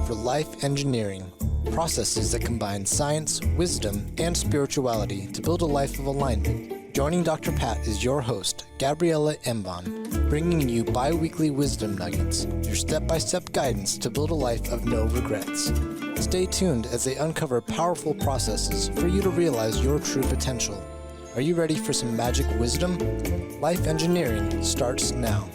for life engineering, processes that combine science, wisdom, and spirituality to build a life of alignment. Joining Dr. Pat is your host, Gabriela Embon, bringing you bi-weekly wisdom nuggets, your step-by-step guidance to build a life of no regrets. Stay tuned as they uncover powerful processes for you to realize your true potential. Are you ready for some magic wisdom? Life engineering starts now.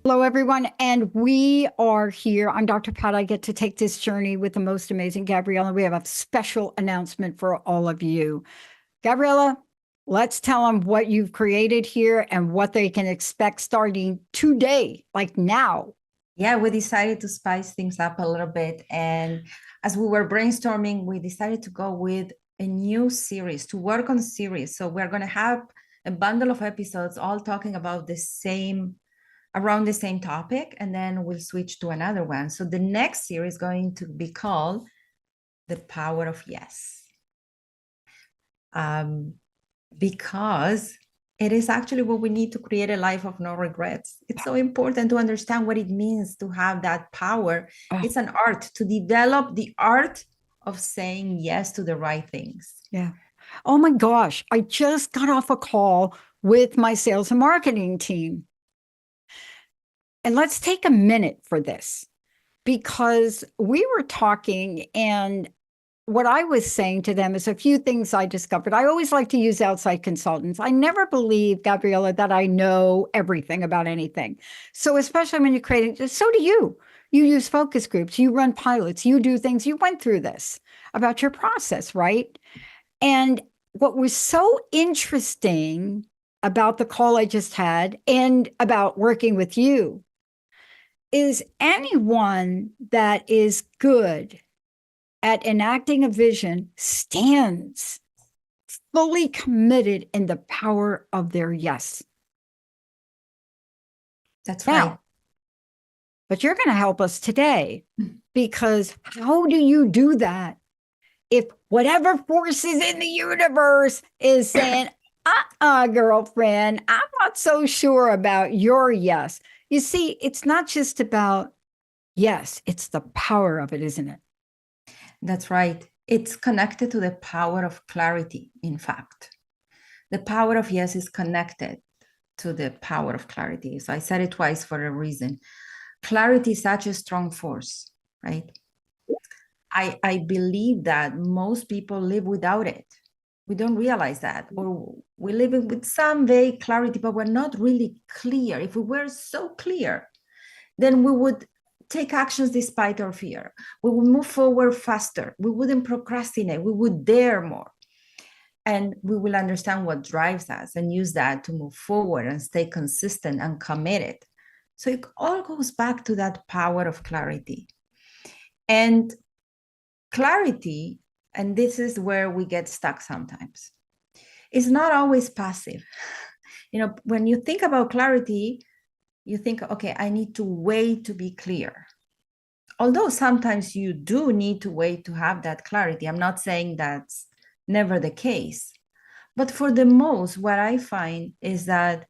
Hello, everyone, and we are here. I'm Dr. Pat. I get to take this journey with the most amazing Gabriela. We have a special announcement for all of you. Gabriela, let's tell them what you've created here and what they can expect starting today, like now. Yeah, we decided to spice things up a little bit. And as we were brainstorming, we decided to go with a new series, to work on series. So we're going to have a bundle of episodes all talking about around the same topic, and then we'll switch to another one. So the next series is going to be called The Power of Yes. Because it is actually what we need to create a life of no regrets. It's so important to understand what it means to have that power. It's an art, to develop the art of saying yes to the right things. Yeah. Oh my gosh, I just got off a call with my sales and marketing team. And let's take a minute for this, because we were talking, and what I was saying to them is a few things I discovered. I always like to use outside consultants. I never believe, Gabriela, that I know everything about anything. So especially when you're creating, so do you. You use focus groups, you run pilots, you do things. You went through this about your process, right? And what was so interesting about the call I just had and about working with you is anyone that is good at enacting a vision stands fully committed in the power of their yes. That's now, right. But you're going to help us today, because how do you do that if whatever force is in the universe is saying, girlfriend, I'm not so sure about your yes. You see, it's not just about yes, it's the power of it, isn't it? That's right. It's connected to the power of clarity, in fact. The power of yes is connected to the power of clarity. So I said it twice for a reason. Clarity is such a strong force, right? I believe that most people live without it. We don't realize that, or we live with some vague clarity, but we're not really clear. If we were so clear, then we would take actions despite our fear. We would move forward faster. We wouldn't procrastinate. We would dare more. And we will understand what drives us and use that to move forward and stay consistent and committed. So it all goes back to that power of clarity. And clarity, and this is where we get stuck sometimes, is not always passive. When you think about clarity, you think, okay, I need to wait to be clear. Although sometimes you do need to wait to have that clarity. I'm not saying that's never the case. But for the most, what I find is that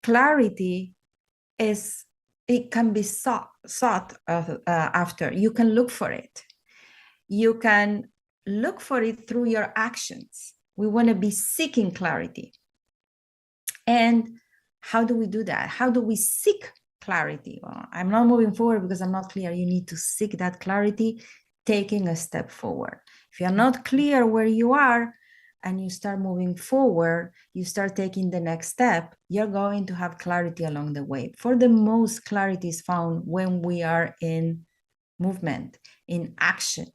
clarity it can be sought after. You can look for it. You can look for it through your actions. We want to be seeking clarity. And how do we do that? How do we seek clarity? Well, I'm not moving forward because I'm not clear. You need to seek that clarity, taking a step forward. If you're not clear where you are and you start moving forward, you start taking the next step, you're going to have clarity along the way. For the most, clarity is found when we are in movement, in action.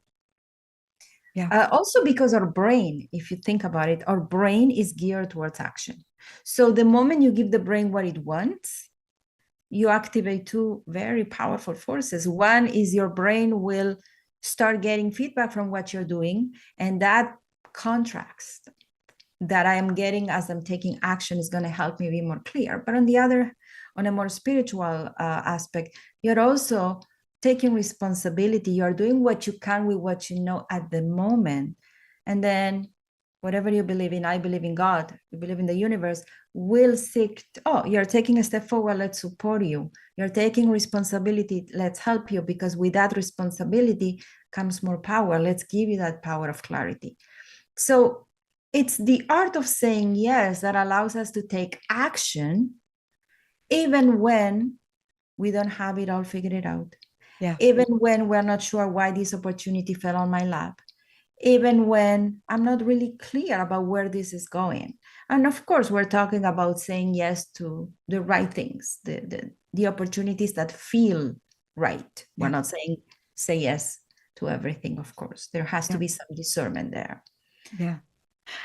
Yeah. Also because our brain, if you think about it, our brain is geared towards action. So the moment you give the brain what it wants, you activate two very powerful forces. One is your brain will start getting feedback from what you're doing, and that contrast that I am getting as I'm taking action is going to help me be more clear. But on a more spiritual aspect, you're also taking responsibility. You're doing what you can with what you know at the moment. And then whatever you believe in, I believe in God, you believe in the universe, will seek, oh, you're taking a step forward, let's support you. You're taking responsibility, let's help you, because with that responsibility comes more power. Let's give you that power of clarity. So it's the art of saying yes that allows us to take action, even when we don't have it all figured out. Yeah. Even when we're not sure why this opportunity fell on my lap. Even when I'm not really clear about where this is going. And of course, we're talking about saying yes to the right things, the opportunities that feel right. Yeah. We're not saying say yes to everything, of course. There has to Yeah. be some discernment there. Yeah.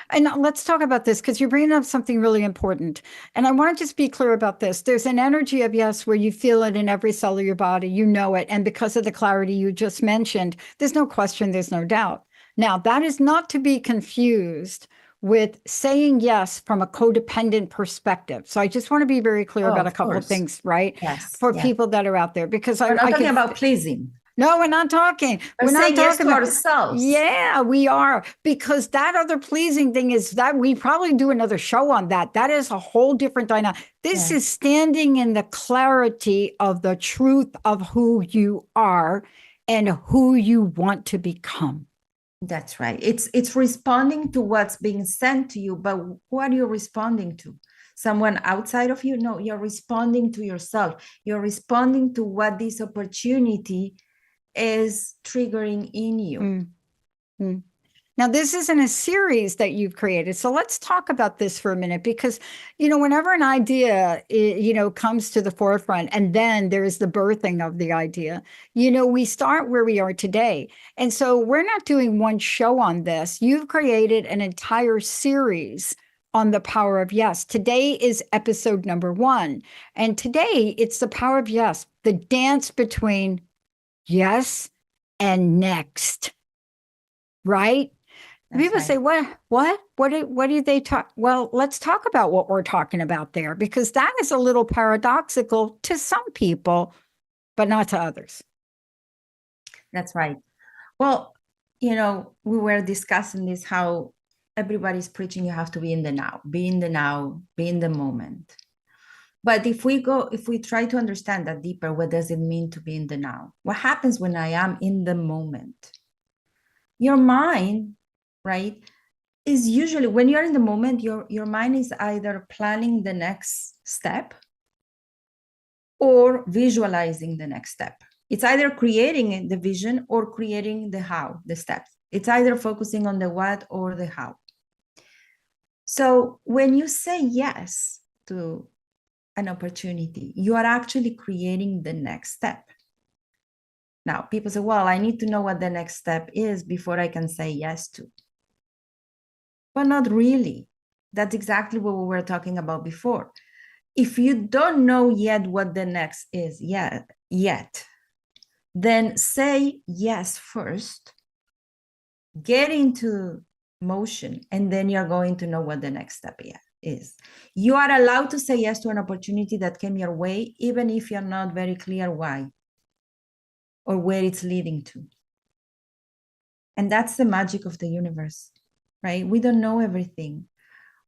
And let's talk about this, because you're bringing up something really important. And I want to just be clear about this. There's an energy of yes where you feel it in every cell of your body, you know it. And because of the clarity you just mentioned, there's no question, there's no doubt. Now, that is not to be confused with saying yes from a codependent perspective. So I just want to be very clear about a Of couple of course. things, right? Yes. For yes. people that are out there, because We're not I talking can, about pleasing. no, we're not talking. We're not saying yes talking to about ourselves. Yeah, we are. Because that other pleasing thing is that we probably do another show on that. That is a whole different dynamic. This Yeah. is standing in the clarity of the truth of who you are and who you want to become. That's right. It's responding to what's being sent to you, but who are you responding to? Someone outside of you? No, you're responding to yourself. You're responding to what this opportunity is triggering in you. Now, this isn't a series that you've created. So let's talk about this for a minute, because, whenever an idea, comes to the forefront, and then there's the birthing of the idea, we start where we are today. And so we're not doing one show on this. You've created an entire series on the power of yes. Today is episode number 1. And today it's the power of yes, the dance between yes and next, right? That's People right. say, what do they talk? Well, let's talk about what we're talking about there, because that is a little paradoxical to some people, but not to others. That's right. Well, we were discussing this, how everybody's preaching you have to be in the now, be in the now, be in the moment. But if we try to understand that deeper, what does it mean to be in the now? What happens when I am in the moment? Your mind, right, is usually, when you're in the moment, your mind is either planning the next step or visualizing the next step. It's either creating the vision or creating the how, the steps. It's either focusing on the what or the how. So when you say yes to an opportunity, you are actually creating the next step. Now, people say, well, I need to know what the next step is before I can say yes to. But not really. That's exactly what we were talking about before. If you don't know yet what the next is yet, then say yes first, get into motion, and then you're going to know what the next step is. You are allowed to say yes to an opportunity that came your way, even if you're not very clear why or where it's leading to. And that's the magic of the universe, right? We don't know everything.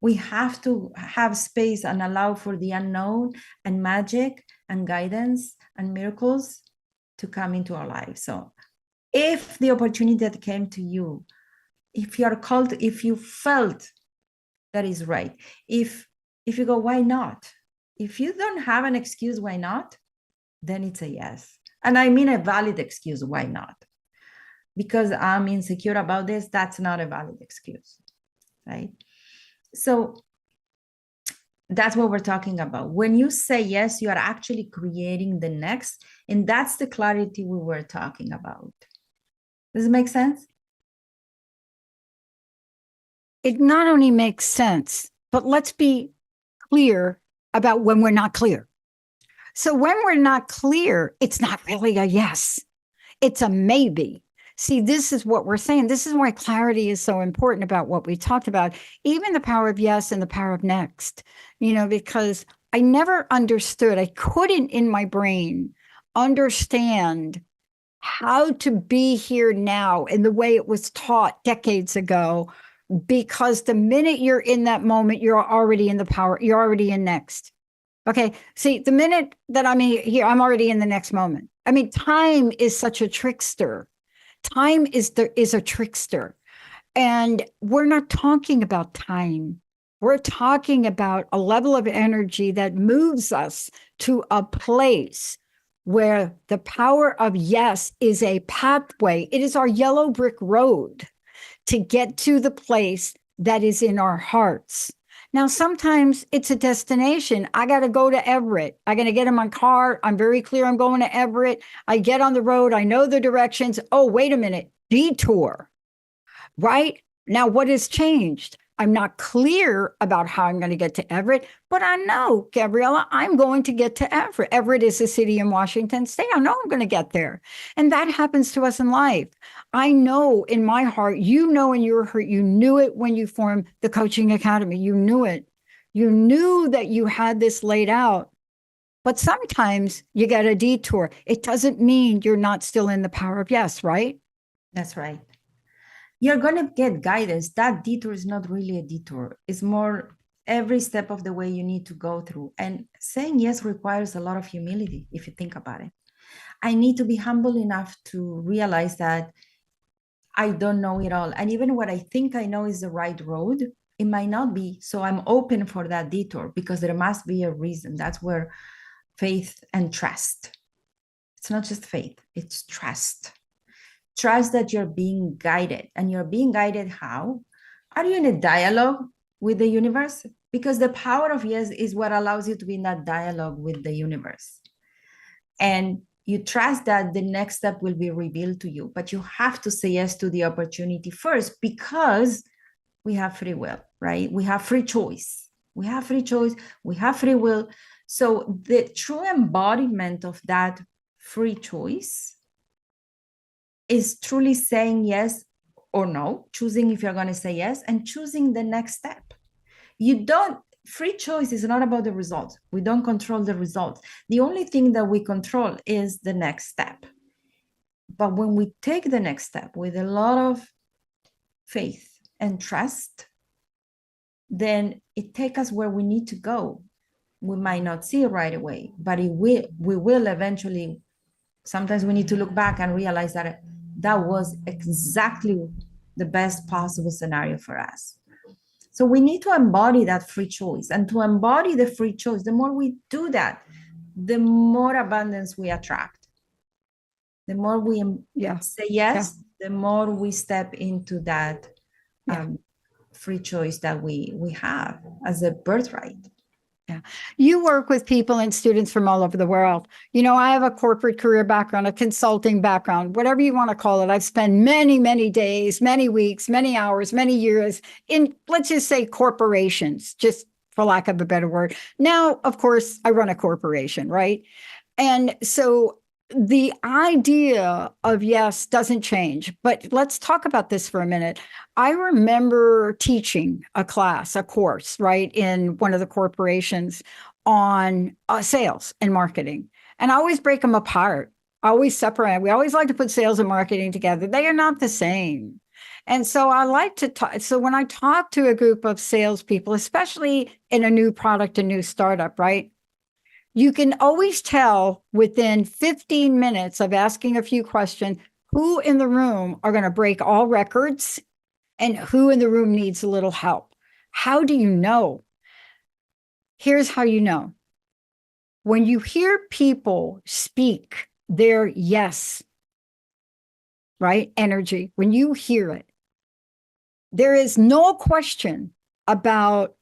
We have to have space and allow for the unknown and magic and guidance and miracles to come into our lives. So if the opportunity that came to you, if you are called, if you felt that is right, if you go, why not? If you don't have an excuse, why not? Then it's a yes. And I mean a valid excuse, why not? Because I'm insecure about this, that's not a valid excuse, right? So that's what we're talking about. When you say yes, you are actually creating the next, and that's the clarity we were talking about. Does it make sense? It not only makes sense, but let's be clear about when we're not clear. So when we're not clear, it's not really a yes. It's a maybe. See, this is what we're saying. This is why clarity is so important about what we talked about, even the power of yes and the power of next, because I never understood, I couldn't in my brain understand how to be here now in the way it was taught decades ago because the minute you're in that moment, you're already in the power. You're already in next. Okay. See, the minute that I'm here, I'm already in the next moment. I mean, time is such a trickster. Time is a trickster. And we're not talking about time. We're talking about a level of energy that moves us to a place where the power of yes is a pathway. It is our yellow brick road to get to the place that is in our hearts. Now, sometimes it's a destination. I got to go to Everett. I got to get in my car. I'm very clear I'm going to Everett. I get on the road. I know the directions. Oh, wait a minute. Detour. Right? Now, what has changed? I'm not clear about how I'm going to get to Everett, but I know, Gabriela, I'm going to get to Everett. Everett is a city in Washington State. I know I'm going to get there. And that happens to us in life. I know in my heart, you know, in your heart, you knew it when you formed the Coaching Academy. You knew it. You knew that you had this laid out. But sometimes you get a detour. It doesn't mean you're not still in the power of yes, right? That's right. You're going to get guidance. That detour is not really a detour. It's more every step of the way you need to go through. And saying yes requires a lot of humility, if you think about it. I need to be humble enough to realize that I don't know it all. And even what I think I know is the right road, it might not be. So I'm open for that detour because there must be a reason. That's where faith and trust. It's not just faith, it's trust. Trust that you're being guided. And you're being guided how? Are you in a dialogue with the universe? Because the power of yes is what allows you to be in that dialogue with the universe. And you trust that the next step will be revealed to you. But you have to say yes to the opportunity first because we have free will, right? We have free choice. We have free choice. We have free will. So the true embodiment of that free choice is truly saying yes or no, choosing if you're going to say yes, and choosing the next step. Free choice is not about the results. We don't control the results. The only thing that we control is the next step. But when we take the next step with a lot of faith and trust, then it takes us where we need to go. We might not see it right away, but we will eventually. Sometimes we need to look back and realize that was exactly the best possible scenario for us. So we need to embody that free choice. And to embody the free choice, the more we do that, the more abundance we attract. The more we say yes, the more we step into that free choice that we have as a birthright. Yeah. You work with people and students from all over the world. You know, I have a corporate career background, a consulting background, whatever you want to call it. I've spent many, many days, many weeks, many hours, many years in, let's just say, corporations, just for lack of a better word. Now, of course, I run a corporation, right? And so the idea of yes doesn't change, but let's talk about this for a minute. I remember teaching a course, right, in one of the corporations on sales and marketing. And I always break them apart. I always separate. We always like to put sales and marketing together. They are not the same. And so I like to talk. So when I talk to a group of salespeople, especially in a new product, a new startup, right? You can always tell within 15 minutes of asking a few questions who in the room are going to break all records and who in the room needs a little help. How do you know? Here's how you know. When you hear people speak their yes, right? Energy, when you hear it, there is no question about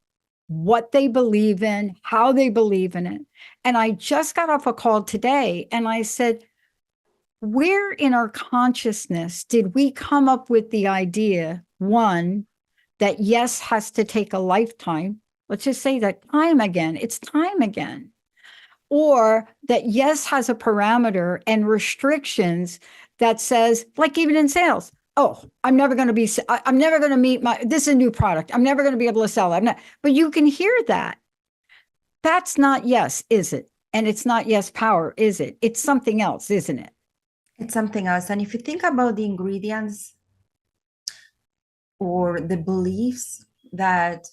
what they believe in, how they believe in it. And I just got off a call today and I said, where in our consciousness did we come up with the idea, one, that yes has to take a lifetime? Let's just say that time again, it's time again. Or that yes has a parameter and restrictions that says, like even in sales, oh, I'm never going to meet this is a new product. I'm never going to be able to sell it. But you can hear that. That's not yes, is it? And it's not yes power, is it? It's something else, isn't it? It's something else. And if you think about the ingredients, or the beliefs that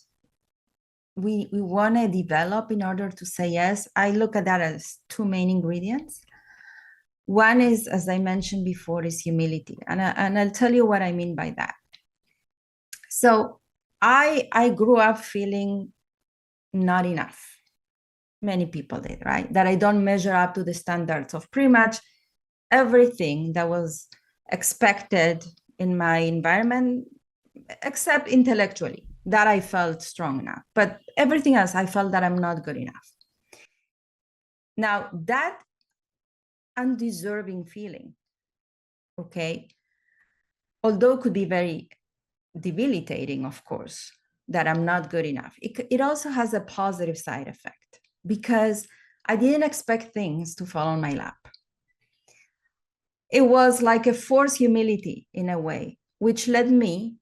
we want to develop in order to say yes, I look at that as two main ingredients. One is, as I mentioned before, is humility. And I'll tell you what I mean by that. So I grew up feeling not enough. Many people did, right? That I don't measure up to the standards of pretty much everything that was expected in my environment, except intellectually, that I felt strong enough. But everything else, I felt that I'm not good enough. Now, that undeserving feeling, okay, although it could be very debilitating, of course, that I'm not good enough, it also has a positive side effect because I didn't expect things to fall on my lap. It was like a forced humility in a way, which led me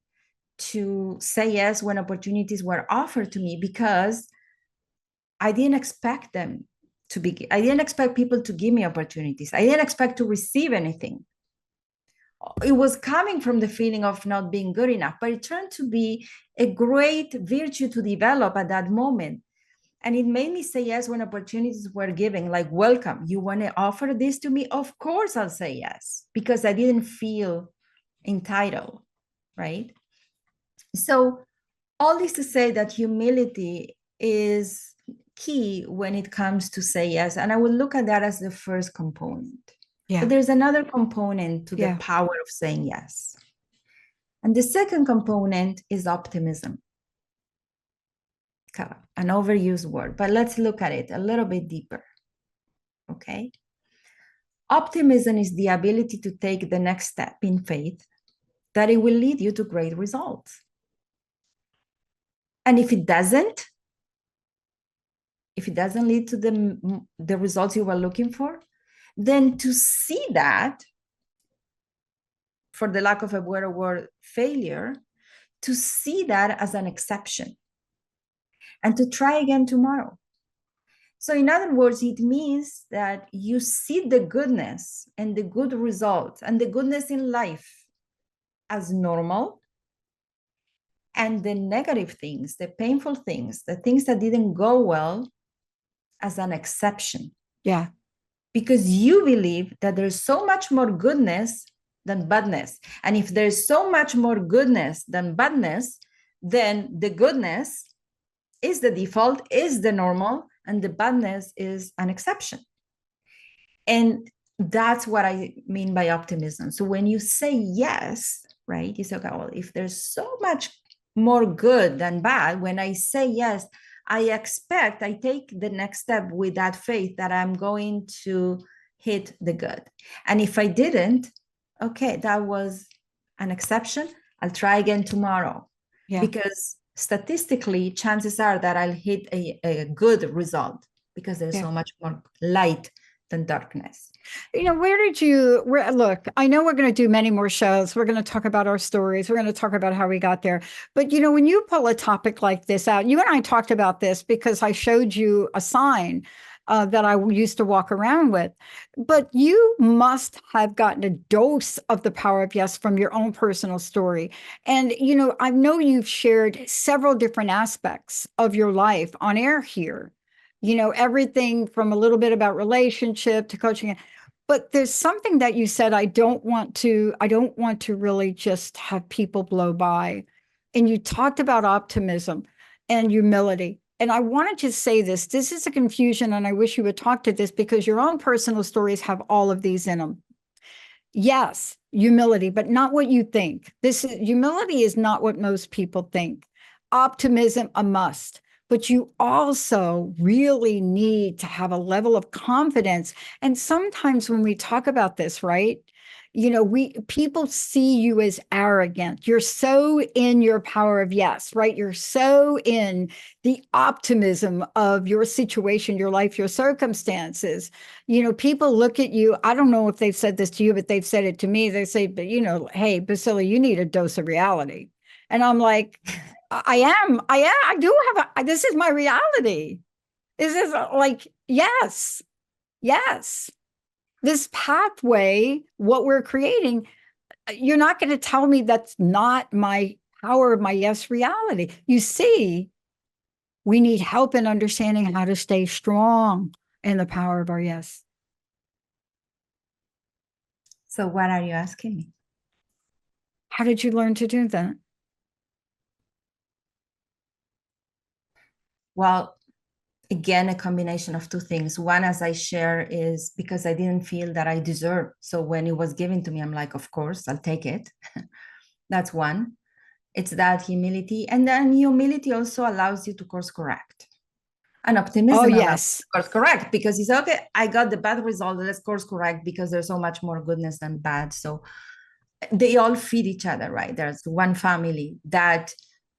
to say yes when opportunities were offered to me because I didn't expect them to be, I didn't expect people to give me opportunities. I didn't expect to receive anything. It was coming from the feeling of not being good enough, but it turned to be a great virtue to develop at that moment. And it made me say yes when opportunities were given, like, welcome, you want to offer this to me? Of course I'll say yes, because I didn't feel entitled, right? So all this to say that humility is key when it comes to say yes. And I will look at that as the first component. Yeah. But there's another component to Yeah. the power of saying yes. And the second component is optimism. An overused word, but let's look at it a little bit deeper. Okay. Optimism is the ability to take the next step in faith that it will lead you to great results. And if it doesn't lead to the results you were looking for, then to see that, for the lack of a better word, failure, to see that as an exception and to try again tomorrow. So in other words, it means that you see the goodness and the good results and the goodness in life as normal, and the negative things, the painful things, the things that didn't go well, as an exception. Yeah. Because you believe that there's so much more goodness than badness. And if there's so much more goodness than badness, then the goodness is the default, is the normal, and the badness is an exception. And that's what I mean by optimism. So when you say yes, right, you say, okay, well, if there's so much more good than bad, when I say yes, I take the next step with that faith that I'm going to hit the good. And if I didn't, okay, that was an exception. I'll try again tomorrow. Yeah. Because statistically, chances are that I'll hit a good result because there's so much more light than darkness. You know, look, I know we're going to do many more shows. We're going to talk about our stories. We're going to talk about how we got there. But, you know, when you pull a topic like this out, you and I talked about this because I showed you a sign that I used to walk around with. But you must have gotten a dose of the power of yes from your own personal story. And, you know, I know you've shared several different aspects of your life on air here. You know, everything from a little bit about relationship to coaching. But there's something that you said I don't want to really just have people blow by. And you talked about optimism and humility. And I wanted to say this is a confusion, and I wish you would talk to this because your own personal stories have all of these in them. Yes, humility, but not what you think. Humility is not what most people think. Optimism, a must. But you also really need to have a level of confidence. And sometimes when we talk about this, right, you know, people see you as arrogant. You're so in your power of yes, right? You're so in the optimism of your situation, your life, your circumstances. You know, people look at you. I don't know if they've said this to you, but they've said it to me. They say, but you know, hey, Baccili, you need a dose of reality. And I'm like, I do have this is my reality. This is like, yes. This pathway, what we're creating, you're not going to tell me that's not my power of my yes reality. You see, we need help in understanding how to stay strong in the power of our yes. So what are you asking me? How did you learn to do that? Well, again, a combination of two things. One, as I share, is because I didn't feel that I deserved. So when it was given to me, I'm like, of course, I'll take it. That's one. It's that humility. And then humility also allows you to course correct. And optimism allows yes. you to course correct, because you say, okay, I got the bad result, let's course correct, because there's so much more goodness than bad. So they all feed each other, right? There's one family that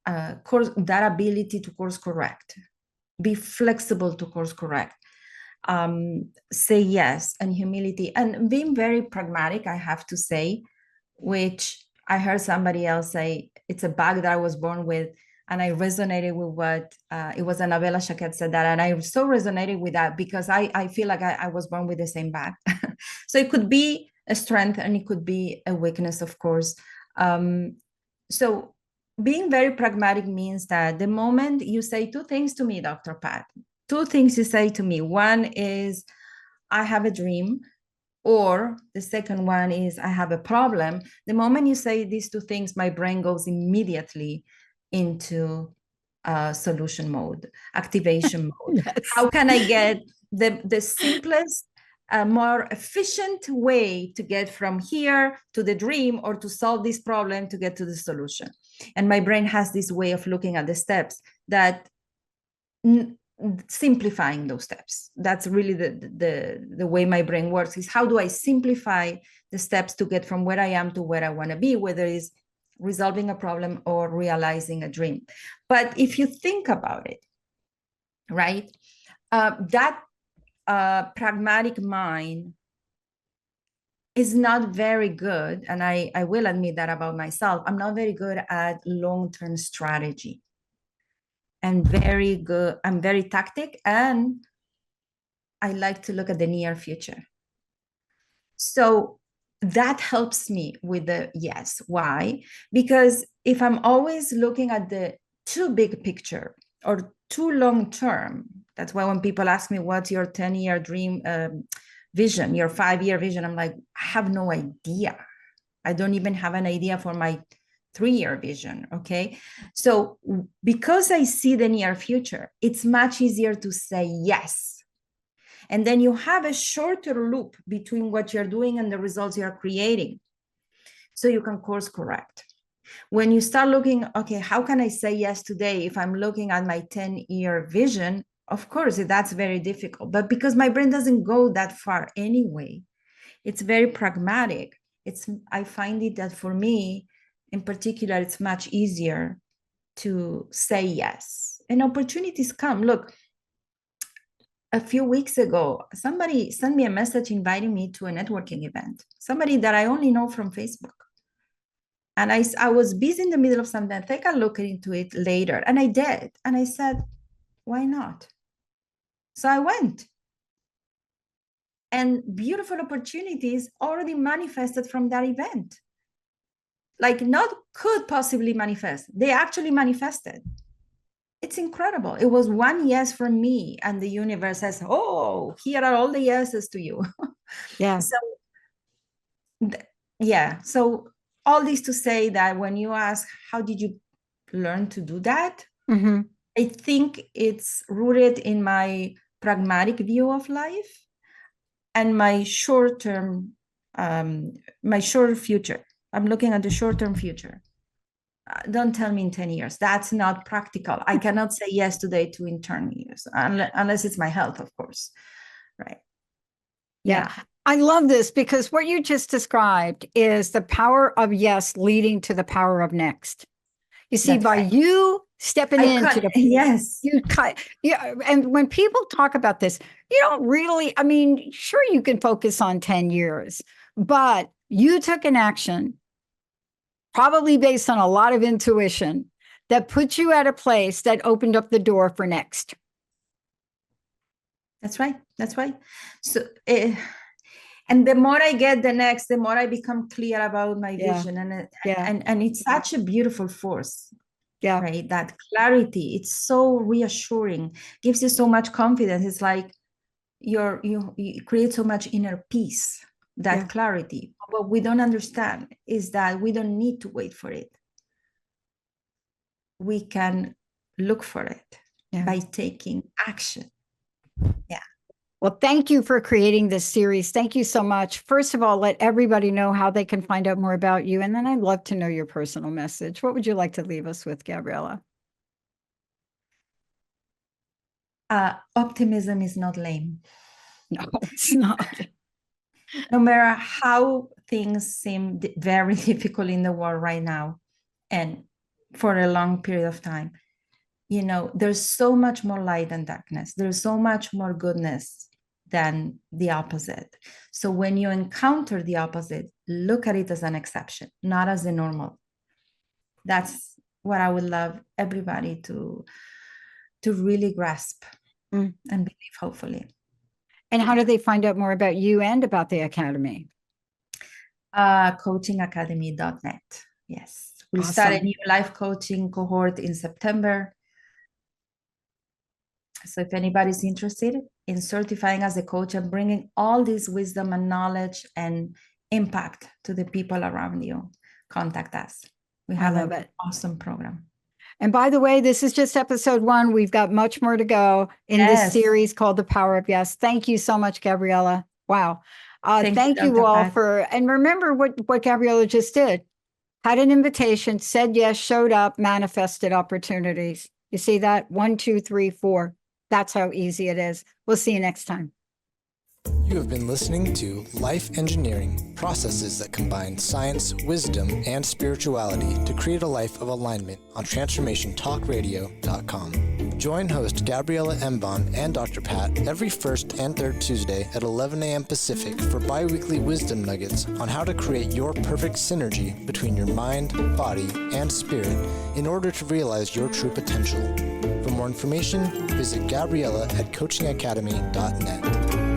that ability to course correct, be flexible to course correct, say yes, and humility, and being very pragmatic, I have to say, which I heard somebody else say, it's a bug that I was born with. And I resonated with what, it was Annabella Chaquette said that. And I so resonated with that, because I feel like I was born with the same bug. So it could be a strength and it could be a weakness, of course. So being very pragmatic means that the moment you say two things to me, Dr. Pat, two things you say to me. One is, I have a dream, or the second one is, I have a problem. The moment you say these two things, my brain goes immediately into solution mode, activation mode. Yes. How can I get the simplest, more efficient way to get from here to the dream, or to solve this problem to get to the solution? And my brain has this way of looking at the steps that simplifying those steps. That's really the way my brain works, is how do I simplify the steps to get from where I am to where I want to be, whether it's resolving a problem or realizing a dream. But if you think about it, right, that pragmatic mind is not very good, and I will admit that about myself. I'm not very good at long-term strategy. And I'm very tactic, and I like to look at the near future. So that helps me with the yes. Why? Because if I'm always looking at the too big picture or too long term, that's why when people ask me, what's your 10-year dream vision, your 5-year vision, I'm like, I have no idea. I don't even have an idea for my 3-year vision. Okay. So because I see the near future, it's much easier to say yes. And then you have a shorter loop between what you're doing and the results you're creating. So you can course correct. When you start looking, okay, how can I say yes today if I'm looking at my 10-year vision? Of course, that's very difficult. But because my brain doesn't go that far anyway, it's very pragmatic. I find it that for me, in particular, it's much easier to say yes. And opportunities come. Look, a few weeks ago, somebody sent me a message inviting me to a networking event, somebody that I only know from Facebook. And I was busy in the middle of something. Take a look into it later. And I did. And I said, why not? So I went. And beautiful opportunities already manifested from that event. Like, not could possibly manifest. They actually manifested. It's incredible. It was one yes from me, and the universe says, oh, here are all the yeses to you. Yeah. So, yeah. So all this to say that when you ask, how did you learn to do that? Mm-hmm. I think it's rooted in my pragmatic view of life and my short-term, my short future. I'm looking at the short-term future. Don't tell me in 10 years. That's not practical. I cannot say yes today to in 10 years, unless it's my health, of course. Right. Yeah. I love this, because what you just described is the power of yes leading to the power of next. You see, That's by right. you stepping into the yes. you cut, yeah. And when people talk about this, you don't really, I mean, sure, you can focus on 10 years, but you took an action, probably based on a lot of intuition, that put you at a place that opened up the door for next. That's right. That's right. So, And the more I get the next, the more I become clear about my Yeah. vision. Yeah. And it's such a beautiful force. Yeah. Right? That clarity, it's so reassuring, gives you so much confidence. It's like you create so much inner peace, that Yeah. clarity. What we don't understand is that we don't need to wait for it. We can look for it by taking action. Yeah. Well, thank you for creating this series. Thank you so much. First of all, let everybody know how they can find out more about you. And then I'd love to know your personal message. What would you like to leave us with, Gabriela? Optimism is not lame. No, it's not. No matter how things seem very difficult in the world right now, and for a long period of time, there's so much more light than darkness. There's so much more goodness than the opposite. So when you encounter the opposite, look at it as an exception, not as the normal. That's what I would love everybody to really grasp and believe, hopefully. And how do they find out more about you and about the Academy? Coachingacademy.net. Yes. We'll start a new life coaching cohort in September. So if anybody's interested in certifying as a coach and bringing all this wisdom and knowledge and impact to the people around you, contact us. We have an awesome program. And by the way, this is just episode 1. We've got much more to go in this series called The Power of Yes. Thank you so much, Gabriela. Wow. Thank you all and remember what Gabriela just did. Had an invitation, said yes, showed up, manifested opportunities. You see that? 1, 2, 3, 4. That's how easy it is. We'll see you next time. You have been listening to Life Engineering, processes that combine science, wisdom, and spirituality to create a life of alignment on TransformationTalkRadio.com. Join host Gabriela Embon and Dr. Pat every first and third Tuesday at 11 a.m. Pacific for bi-weekly wisdom nuggets on how to create your perfect synergy between your mind, body, and spirit in order to realize your true potential. For more information, visit Gabriela at coachingacademy.net.